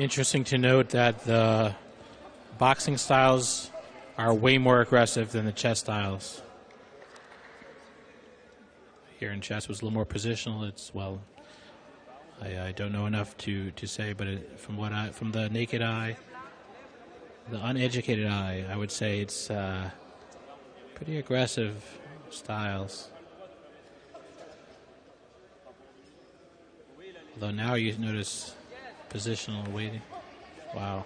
Interesting to note that the boxing styles are way more aggressive than the chess styles. Here in chess was a little more positional. It's, well, I don't know enough to say, but from the naked eye, the uneducated eye, I would say it's pretty aggressive styles. Although now you notice positional waiting. Wow.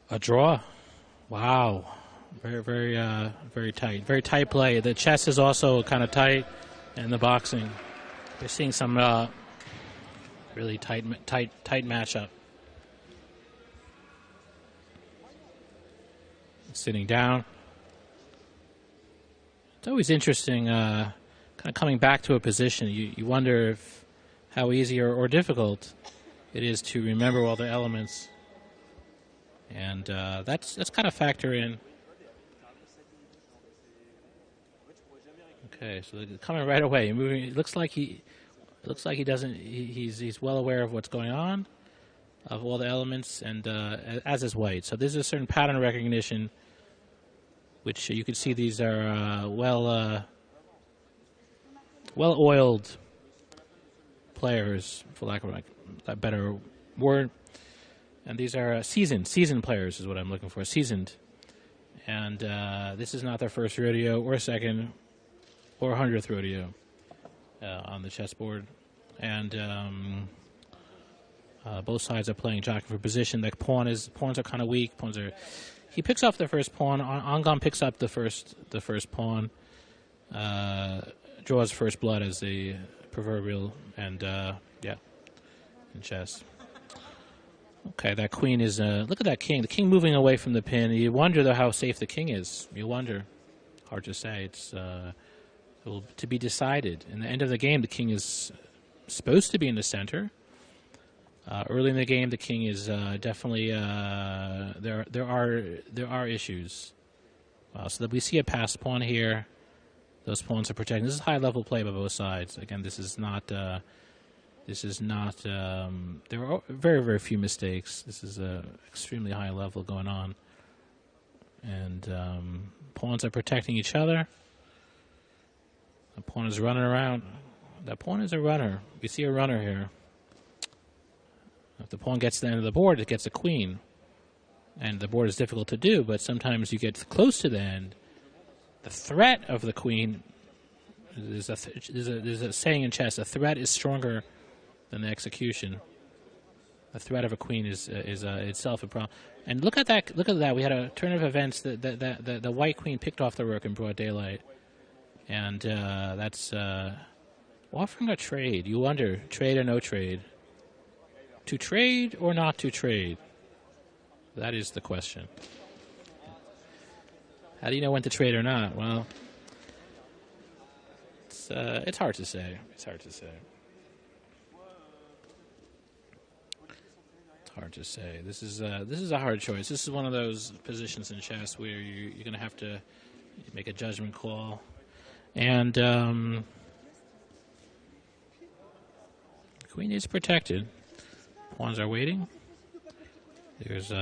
A draw. Wow. Very tight. Very tight play. The chess is also kind of tight, and the boxing. We're seeing some really tight matchup. Sitting down. It's always interesting, kind of coming back to a position. You wonder if how easy or difficult it is to remember all the elements. And that's kind of factor in. Okay, so they're coming right away. Moving. It looks like he doesn't. He's well aware of what's going on, of all the elements, and as is white. So there's a certain pattern recognition, which you can see these are well-oiled players, for lack of a better word. And these are seasoned players is what I'm looking for, seasoned. And this is not their first rodeo or second or 100th rodeo on the chessboard. And both sides are playing, jockeying for position. The pawns are kind of weak. He picks off the first pawn. Angom picks up the first pawn. Draws first blood as the proverbial, and yeah, in chess. Okay, that queen is, look at that king. The king moving away from the pin. You wonder, though, how safe the king is. You wonder. Hard to say. It's to be decided. In the end of the game, the king is supposed to be in the center. Early in the game, the king is definitely, there are issues. So that we see a passed pawn here. Those pawns are protected. This is high-level play by both sides. Again, this is not... there are very, very few mistakes. This is extremely high level going on. And pawns are protecting each other. The pawn is running around. That pawn is a runner. We see a runner here. If the pawn gets to the end of the board, it gets a queen. And the board is difficult to do, but sometimes you get close to the end. The threat of the queen, there's a saying in chess, a threat is stronger than the execution. The threat of a queen is itself a problem. And look at that! Look at that! We had a turn of events that the white queen picked off the rook in broad daylight, and that's offering a trade. You wonder, trade or no trade? To trade or not to trade? That is the question. How do you know when to trade or not? Well, it's hard to say. It's hard to say. Hard to say. This is a hard choice. This is one of those positions in chess where you're going to have to make a judgment call. And queen is protected. Pawns are waiting. There's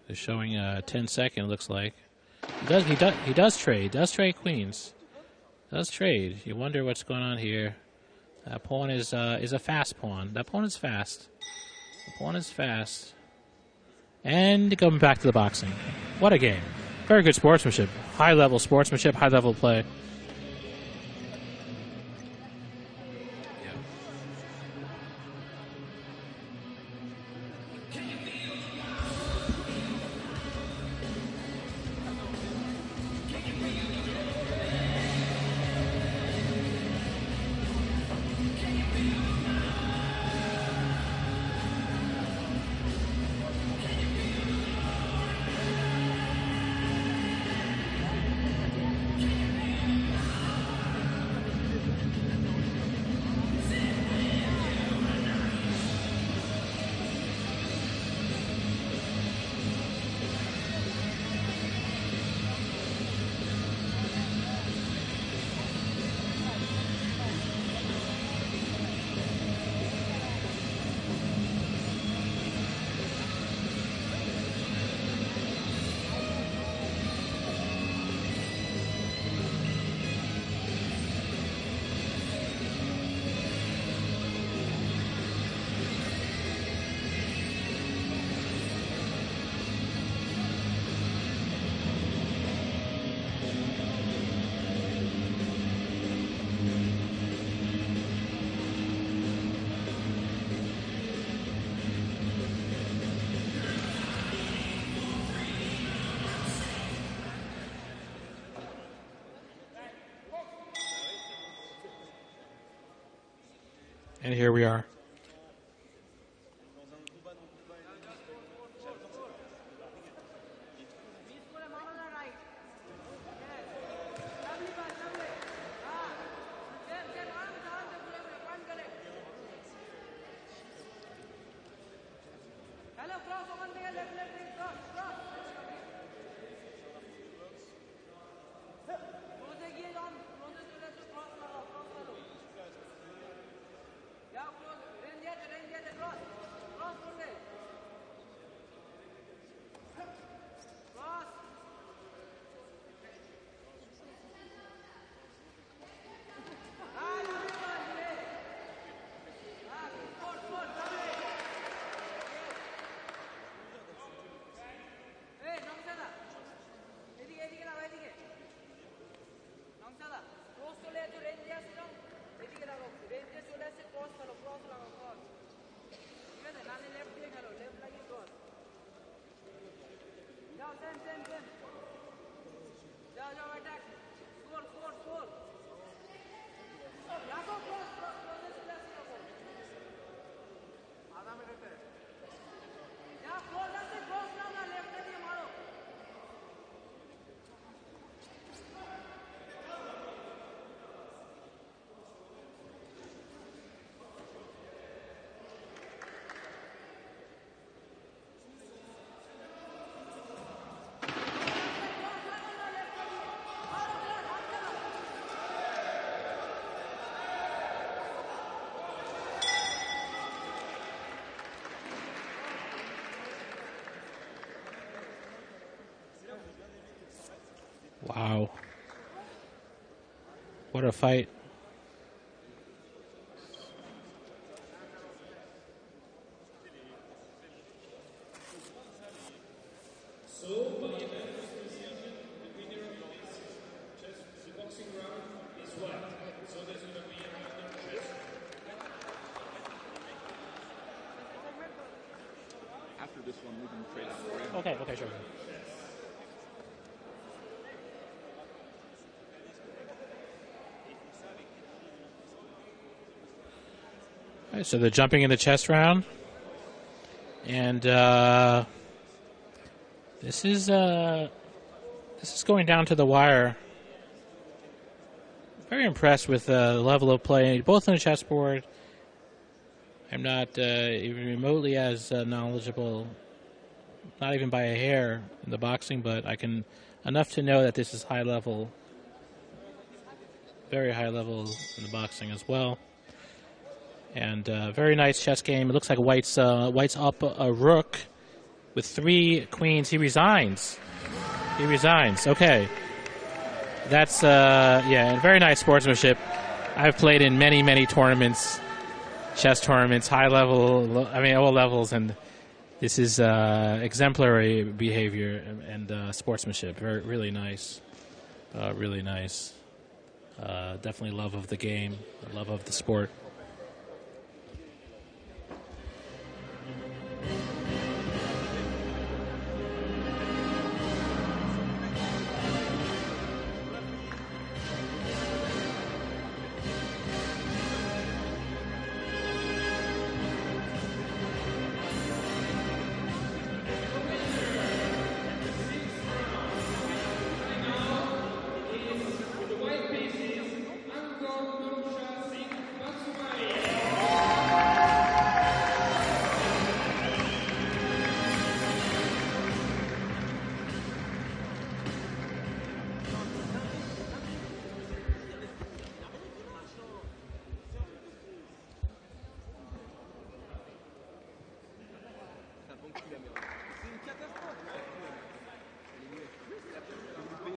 they're showing 10 second. Looks like he does trade queens. Does trade. You wonder what's going on here. That pawn is a fast pawn. That pawn is fast. The pawn is fast. And going back to the boxing. What a game. Very good sportsmanship. High-level sportsmanship, high-level play. And here we are. Wow. What a fight. So, by unanimous decision, the winner of this ChessBoxing round is white. So there's going to be another chess. After this one, we can trade out. Okay, sure. All right, so they're jumping in the chess round. And this is going down to the wire. Very impressed with the level of play, both on the chessboard. I'm not even remotely as knowledgeable, not even by a hair, in the boxing, but I can enough to know that this is high level, very high level in the boxing as well. And very nice chess game. It looks like White's up a rook with 3 queens. He resigns. Okay. That's yeah, very nice sportsmanship. I've played in many tournaments, chess tournaments, high level, I mean all levels, and this is exemplary behavior and sportsmanship. Really nice, really nice. Definitely love of the game, love of the sport.